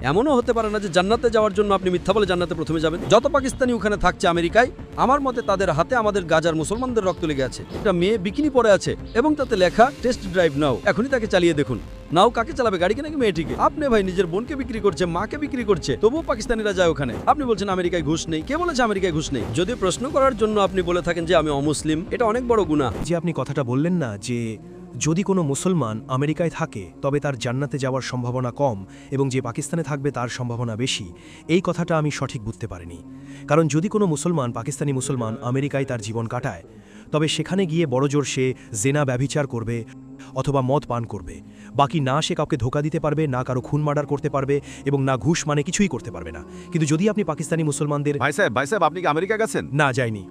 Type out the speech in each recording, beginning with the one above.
এমনও হতে পারে না যে জান্নাতে যাওয়ার জন্য আপনি মিথ্যা বলে জান্নাতে প্রথমে যাবেন। যত পাকিস্তানি ওখানে থাকছে আমেরিকায়, আমার মতে তাদের হাতে আমাদের গাজার মুসলমানদের রক্ত লেগে আছে। একটা মেয়ে বিকিনি পরে আছে এবং তাতে লেখা টেস্ট ড্রাইভ নাও। এখনই তাকে চালিয়ে দেখুন। নাও কাকে চালাবে, গাড়িকে নাকি মেয়েটিকে? আপনি ভাই নিজের বোনকে বিক্রি করছে, মাকে বিক্রি করছে, তবুও পাকিস্তানিরা যায় ওখানে। আপনি বলছেন আমেরিকায় ঘুষ নেই। কে বলেছে আমেরিকায় ঘুষ নেই? যদি প্রশ্ন করার জন্য আপনি বলে থাকেন যে আমি অমুসলিম, এটা অনেক বড় গুনাহ। যে আপনি কথাটা বললেন না যে যদি কোনো মুসলমান আমেরিকায় থাকে তবে তার জান্নাতে যাওয়ার সম্ভাবনা কম এবং যে পাকিস্তানে থাকবে তার সম্ভাবনা বেশি, এই কথাটা আমি সঠিক বুঝতে পারিনি। কারণ যদি কোনো মুসলমান, পাকিস্তানি মুসলমান আমেরিকায় তার জীবন কাটায়, তবে সেখানে গিয়ে বড়জোর সে জেনা ব্যভিচার করবে অথবা মদ পান করবে। বাকি না সে কাউকে ধোকা দিতে পারবে, না কারো খুন মার্ডার করতে পারবে এবং না ঘুষ মানে কিছুই করতে পারবে না। কিন্তু যদি আপনি পাকিস্তানি মুসলমানদের... ভাই সাহেব আপনি কি আমেরিকা গেছেন? না, যাইনি।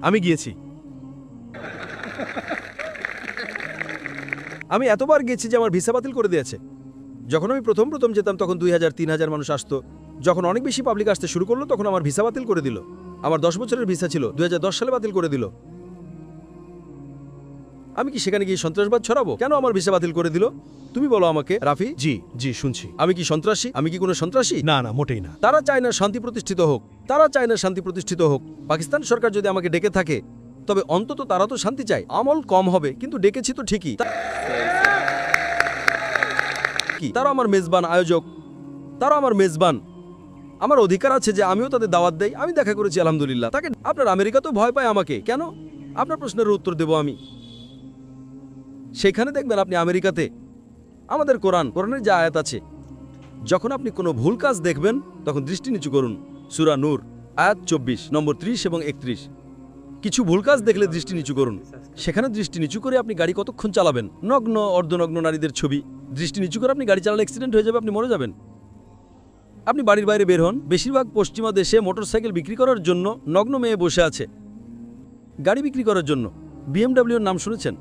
আমি গিয়েছি। আমি এতবার গেছি যে আমার ভিসা বাতিল করে দিয়েছে। যখন আমি প্রথম যেতাম তখন 2000-3000 মানুষ আসতো। যখন অনেক বেশি পাবলিক আসতে শুরু করলো তখন আমার ভিসা বাতিল করে দিল। আমার 10 বছরের ভিসা ছিল, 2010 সালে বাতিল করে দিল। আমি কি সেখানে গিয়ে সন্ত্রাসবাদ ছড়াবো? কেন আমার ভিসা বাতিল করে দিল? তুমি বলো আমাকে, রাফি। জি জি, শুনছি। আমি কি সন্ত্রাসী? আমি কি কোনো সন্ত্রাসী? না না, মোটেই না। তারা চায় না শান্তি প্রতিষ্ঠিত হোক। তারা চায় না শান্তি প্রতিষ্ঠিত হোক। পাকিস্তান সরকার যদি আমাকে ডেকে থাকে তবে অন্তত তারা তো শান্তি চায়। আমল কম হবে কিন্তু ডেকেছি তো ঠিকই। তারা আমার মেজবান আয়োজক, তারা আমার মেজবান। আমার অধিকার আছে যে আমিও তাদের দাওয়াত দেই। আমি দেখা করেছি আলহামদুলিল্লাহ। তাকে আপনার আমেরিকা তো ভয় পায় আমাকে। কেন? আপনার প্রশ্নের উত্তর দেব আমি। সেখানে দেখবেন আপনি আমেরিকাতে আমাদের কোরআনের যে আয়াত আছে, যখন আপনি কোনো ভুল কাজ দেখবেন তখন দৃষ্টি নিচু করুন। সূরা নূর আয়াত 24 নম্বর 30 এবং 31। কিছু ভুল কাজ দেখলে দৃষ্টি নিচু করুন। সেখানে দৃষ্টি নিচু করে আপনি গাড়ি কতক্ষণ চালাবেন? নগ্ন অর্ধনগ্ন নারীদের ছবি। দৃষ্টি নিচু করে আপনি গাড়ি চালালে অ্যাক্সিডেন্ট হয়ে যাবে, আপনি মরে যাবেন। আপনি বাড়ির বাইরে বের হন, বেশিরভাগ পশ্চিমা দেশে মোটরসাইকেল বিক্রি করার জন্য নগ্ন মেয়ে বসে আছে, গাড়ি বিক্রি করার জন্য। BMW এর নাম শুনেছেন?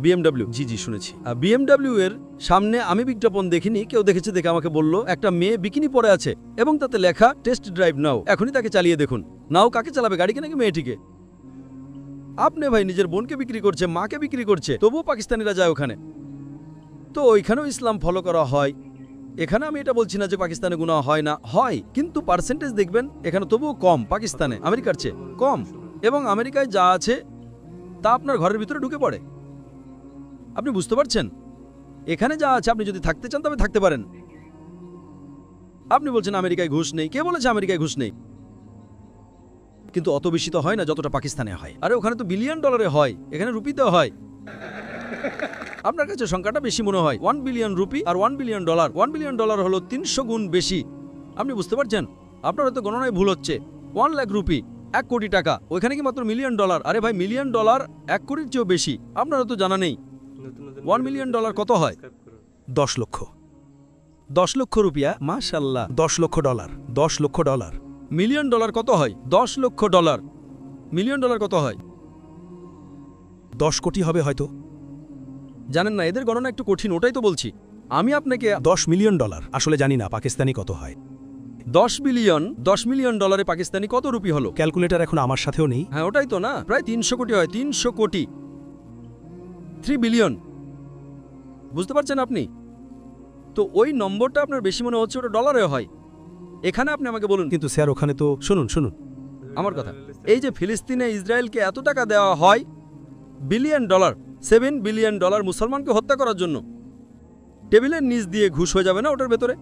BMW? জি জি শুনেছি। BMW এর সামনে আমি বিজ্ঞাপন দেখিনি, কেউ দেখেছে, দেখে আমাকে বলল একটা মেয়ে বিকিনি পরে আছে এবং তাতে লেখা টেস্ট ড্রাইভ নাও। এখনই তাকে চালিয়ে দেখুন। নাও কাকে চালাবে, গাড়িকে নাকি মেয়েটিকে? আপনি ভাই নিজের বোনকে বিক্রি করছে, মাকে বিক্রি করছে, তবুও পাকিস্তানিরা যায় ওখানে। তো ওইখানেও ইসলাম ফলো করা হয়। এখানে আমি এটা বলছি না যে পাকিস্তানে গুনাহ হয় না, হয়, কিন্তু পার্সেন্টেজ দেখবেন এখানে তবুও কম পাকিস্তানে, আমেরিকার চেয়ে কম। এবং আমেরিকায় যা আছে তা আপনার ঘরের ভিতরে ঢুকে পড়ে। আপনি বুঝতে পারছেন? এখানে যা আছে আপনি যদি থাকতে চান তবে থাকতে পারেন। আপনি বলছেন আমেরিকায় ঘুষ নেই। কে বলেছে আমেরিকায় ঘুষ নেই? কিন্তু অত বেশি তো হয় না যতটা পাকিস্তানে হয়। আরে ওখানে তো বিলিয়ন ডলারে হয়, এখানে রুপিতে হয়। আপনার কাছে সংখ্যাটা বেশি মনে হয়। 1 বিলিয়ন রুপি আর 1 বিলিয়ন ডলার। 1 বিলিয়ন ডলার হলো 300 গুণ বেশি। আপনি বুঝতে পারছেন? আপনার হয়তো গণনায় ভুল হচ্ছে। 1 লাখ রুপি 1 কোটি টাকা, ওইখানে কি মাত্র মিলিয়ন ডলার? আরে ভাই, মিলিয়ন ডলার 1 কোটির চেয়েও বেশি। আপনার তো জানা নেই 1 মিলিয়ন ডলার কত হয়? 10 লক্ষ। 10 লক্ষ রুপিয়া, মাশাআল্লাহ। 10 লক্ষ ডলার। 10 লক্ষ ডলার। মিলিয়ন ডলার কত হয়? 10 লক্ষ ডলার। মিলিয়ন ডলার কত হয়? 10 কোটি হবে হয়তো। জানেন না, এদের গণনা একটু কঠিন, ওটাই তো বলছি। আমি আপনাকে 10 মিলিয়ন ডলার, আসলে জানি না পাকিস্তানি কত হয়। 10 মিলিয়ন ডলারে পাকিস্তানি কত রুপি হলো? ক্যালকুলেটর এখন আমার সাথেও নেই। হ্যাঁ, ওটাই তো না, প্রায় 300 কোটি হয়। 300 কোটি, 3 বিলিয়ন। বুঝতে পারছেন আপনি? তো ওই নম্বরটা আপনার বেশি মনে হচ্ছে, ওটা ডলারে হয়। এখানে আপনি আমাকে বলুন। কিন্তু স্যার ওখানে তো... শুনুন আমার কথা, এই যে ফিলিস্তিনে ইসরায়েলকে এত টাকা দেওয়া হয়, বিলিয়ন ডলার, 7 বিলিয়ন ডলার মুসলমানকে হত্যা করার জন্য, টেবিলের নিচ দিয়ে ঘুষ হয়ে যাবে না ওটার ভেতরে?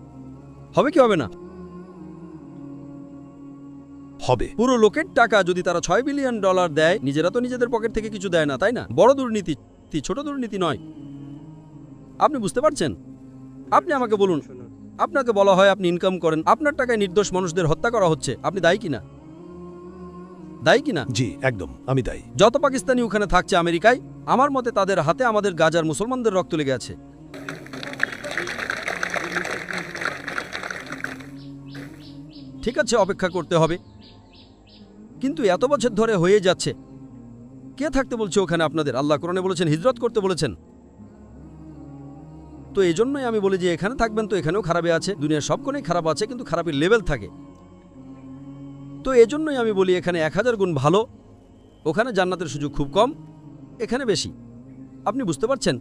হবে কি হবে না? হবে। পুরো লোকের টাকা যদি তারা 6 বিলিয়ন ডলার দেয়, নিজেরা তো নিজেদের পকেট থেকে কিছু দেয় না, তাই না? বড় দুর্নীতি, ছোট দুর্নীতি নয়। আপনি বুঝতে পারছেন? আপনি আমাকে বলুন, আপনাকে বলা হয় আপনি ইনকাম করেন, আপনার টাকায় নির্দোষ মানুষদের হত্যা করা হচ্ছে, আপনি দায়ী কিনা? দায়ী কিনা? জি, একদম আমি দায়ী। যত পাকিস্তানি ওখানে থাকছে আমেরিকায়, আমার মতে তাদের হাতে আমাদের গাজার মুসলমানদের রক্ত লেগে আছে। ঠিক আছে, অপেক্ষা করতে হবে। কিন্তু এত বছর ধরে হয়ে যাচ্ছে। কে থাকতে বলছে ওখানে আপনাদের? আল্লাহ কোরআনে বলেছেন হিজরত করতে বলেছেন। তো এই জন্যই আমি বলি যে এখানে থাকবেন তো এখানেও খারাপে আছে। দুনিয়ার সব কোণেই খারাপ আছে, কিন্তু খারাপের লেভেল থাকে। তো এজন্যই আমি বলি এখানে 1000 গুণ ভালো, ওখানে জান্নাতের সুযোগ খুব কম, এখানে বেশি। আপনি বুঝতে পারছেন?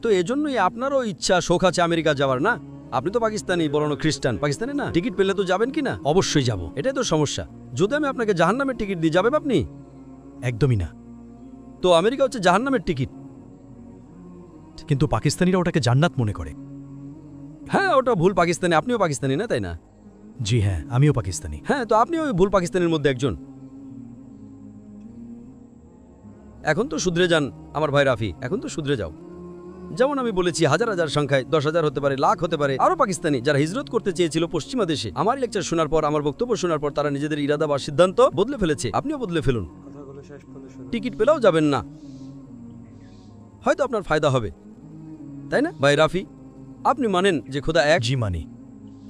তো এজন্যই আপনারও ইচ্ছা শোক আছে আমেরিকা যাওয়ার, না? আপনি তো পাকিস্তানি, বলনো খ্রিস্টান, পাকিস্তানি না? টিকিট পেলে তো যাবেন কি না? অবশ্যই যাব, এটাই তো সমস্যা। যদি আমি আপনাকে জাহান্নামের টিকিট দিই, যাবেন আপনি? একদমই না। তো আমেরিকা হচ্ছে জাহান্নামের টিকিট। কিন্তু পাকিস্তানিরা ওটাকে জান্নাত মনে করে। হ্যাঁ, ওটা ভুল পাকিস্তানি। আপনিও পাকিস্তানি, না তাই না? জি হ্যাঁ, আমিও পাকিস্তানি। হ্যাঁ, তো আপনি ওই ভুল পাকিস্তানের মধ্যে একজন। এখন তো শুধরে যান আমার ভাই রাফি, এখন তো শুধরে যাও। যেমন আমি বলেছি, হাজার হাজার সংখ্যায়, 10,000 হতে পারে, লাখ হতে পারে, আরও পাকিস্তানি যারা হিজরত করতে চেয়েছিল পশ্চিমা দেশে। আমার লেকচার শোনার পর, আমার বক্তব্য শোনার পর তারা নিজেদের ইরাদা বা সিদ্ধান্ত বদলে ফেলেছে। আপনিও বদলে ফেলুন। টিকিট পেলেও যাবেন না, হয়তো আপনার ফায়দা হবে, তাই না ভাই রাফি? আপনি মানেন যে খোদা এক? জি মানি।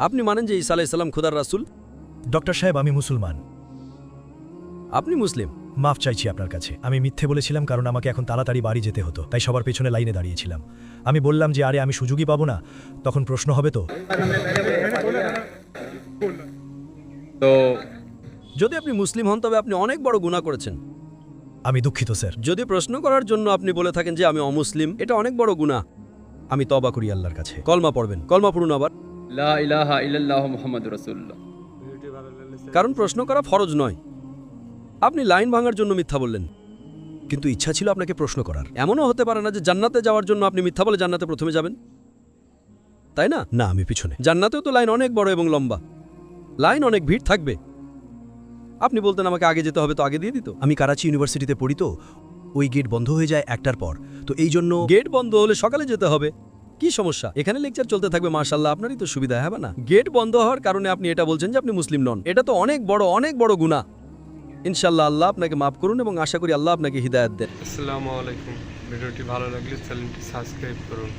আপনি মানেন যে ঈসা আলাইহিস সালাম খোদার রাসূল? ডক্টর সাহেব, আমি মুসলমান। আপনি মুসলিম? মাফ চাইছি আপনার কাছে, আমি মিথ্যে বলেছিলাম, কারণ আমাকে এখন তাড়াতাড়ি বাড়ি যেতে হতো, তাই সবার পেছনে লাইনে দাঁড়িয়েছিলাম। আমি বললাম যে আরে আমি সুযোগই পাবো না, তখন প্রশ্ন হবে তো। তো যদি আপনি মুসলিম হন তবে আপনি অনেক বড় গুনাহ করেছেন। আমি দুঃখিত স্যার। যদি প্রশ্ন করার জন্য আপনি বলে থাকেন যে আমি অমুসলিম, এটা অনেক বড় গুনাহ। আমি তওবা করি আল্লাহর কাছে। কলমা পড়বেন, কলমা পড়ুন আবার। লা ইলাহা ইল্লাল্লাহু মুহাম্মাদুর রাসূলুল্লাহ। কারণ প্রশ্ন করা ফরজ নয়। আপনি লাইন ভাঙার জন্য মিথ্যা বললেন, কিন্তু ইচ্ছা ছিল আপনাকে প্রশ্ন করার। এমনও হতে পারে না যে জান্নাতে যাওয়ার জন্য আপনি মিথ্যা বলে জান্নাতে প্রথমে যাবেন, তাই না? না, আমি পিছনে। জান্নাতেও তো লাইন অনেক বড় এবং লম্বা, লাইন অনেক ভিড় থাকবে। আপনি বলতেন আমাকে আগে যেতে হবে, তো আগে দিয়ে দিত। আমি কারাচি ইউনিভার্সিটিতে পড়ি, তো ওই গেট বন্ধ হয়ে যায় 1টার পর, তো এই জন্য গেট বন্ধ হলে সকালে যেতে হবে, কি সমস্যা? এখানে লেকচার চলতে থাকবে, মাশাআল্লাহ, আপনারই তো সুবিধা, হবে না? গেট বন্ধ হওয়ার কারণে আপনি এটা বলছেন যে আপনি মুসলিম নন, এটা তো অনেক বড় গুনাহ। ইনশাআল্লাহ আল্লাহ আপনাকে মাফ করুন এবং আশা করি আল্লাহ আপনাকে হিদায়াত দেন। আসসালামু আলাইকুম। ভিডিওটি ভালো লাগলে চ্যানেলটি সাবস্ক্রাইব করুন।